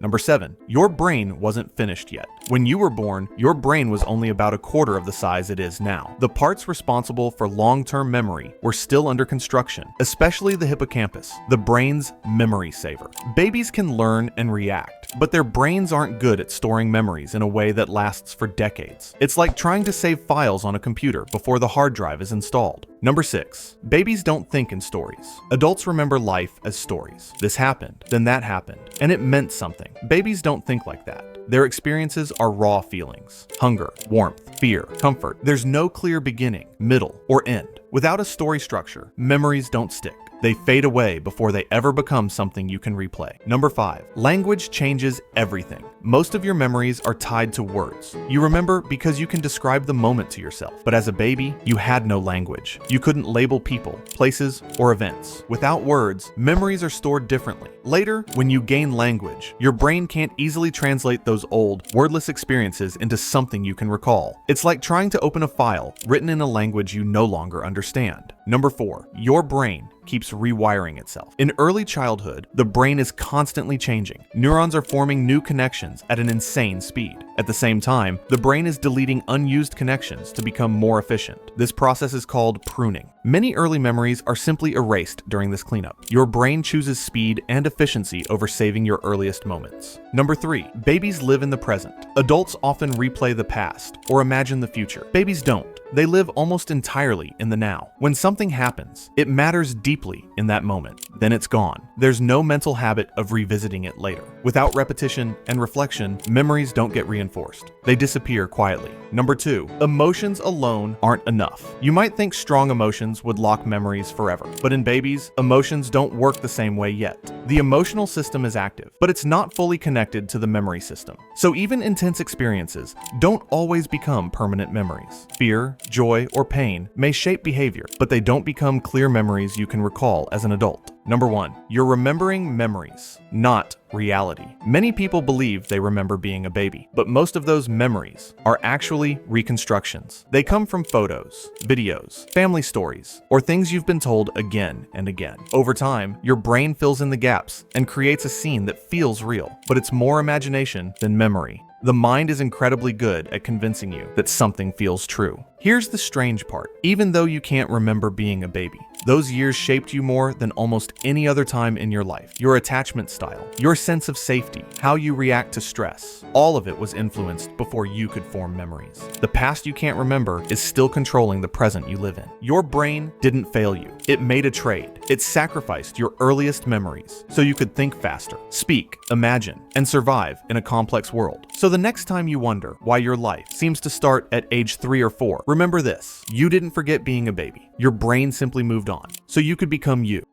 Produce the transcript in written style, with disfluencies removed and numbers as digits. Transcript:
Number 7. Your brain wasn't finished yet. When you were born, your brain was only about a quarter of the size it is now. The parts responsible for long-term memory were still under construction, especially the hippocampus, the brain's memory saver. Babies can learn and react, but their brains aren't good at storing memories in a way that lasts for decades. It's like trying to save files on a computer before the hard drive is installed. Number 6. Babies don't think in stories. Adults remember life as stories. This happened, then that happened, and it meant something. Babies don't think like that. Their experiences are raw feelings: hunger, warmth, fear, comfort. There's no clear beginning, middle, or end. Without a story structure, memories don't stick. They fade away before they ever become something you can replay. Number 5. Language changes everything. Most of your memories are tied to words. You remember because you can describe the moment to yourself. But as a baby, you had no language. You couldn't label people, places, or events. Without words, memories are stored differently. Later, when you gain language, your brain can't easily translate those old, wordless experiences into something you can recall. It's like trying to open a file written in a language you no longer understand. Number 4. Your brain keeps rewiring itself. In early childhood, the brain is constantly changing. Neurons are forming new connections at an insane speed. At the same time, the brain is deleting unused connections to become more efficient. This process is called pruning. Many early memories are simply erased during this cleanup. Your brain chooses speed and efficiency over saving your earliest moments. Number 3. Babies live in the present. Adults often replay the past or imagine the future. Babies don't. They live almost entirely in the now. When something happens, it matters deeply in that moment. Then it's gone. There's no mental habit of revisiting it later. Without repetition and reflection, memories don't get reinforced. They disappear quietly. Number 2. Emotions alone aren't enough. You might think strong emotions would lock memories forever, but in babies, emotions don't work the same way yet. The emotional system is active, but it's not fully connected to the memory system. So even intense experiences don't always become permanent memories. Fear, joy, or pain may shape behavior, but they don't become clear memories you can recall as an adult. Number 1. You're remembering memories, not reality. Many people believe they remember being a baby, but most of those memories are actually reconstructions. They come from photos, videos, family stories, or things you've been told again and again. Over time, your brain fills in the gaps and creates a scene that feels real, but it's more imagination than memory. The mind is incredibly good at convincing you that something feels true. Here's the strange part. Even though you can't remember being a baby, those years shaped you more than almost any other time in your life. Your attachment style, your sense of safety, how you react to stress, all of it was influenced before you could form memories. The past you can't remember is still controlling the present you live in. Your brain didn't fail you. It made a trade. It sacrificed your earliest memories so you could think faster, speak, imagine, and survive in a complex world. So the next time you wonder why your life seems to start at age 3 or 4, remember this: you didn't forget being a baby. Your brain simply moved on, so you could become you.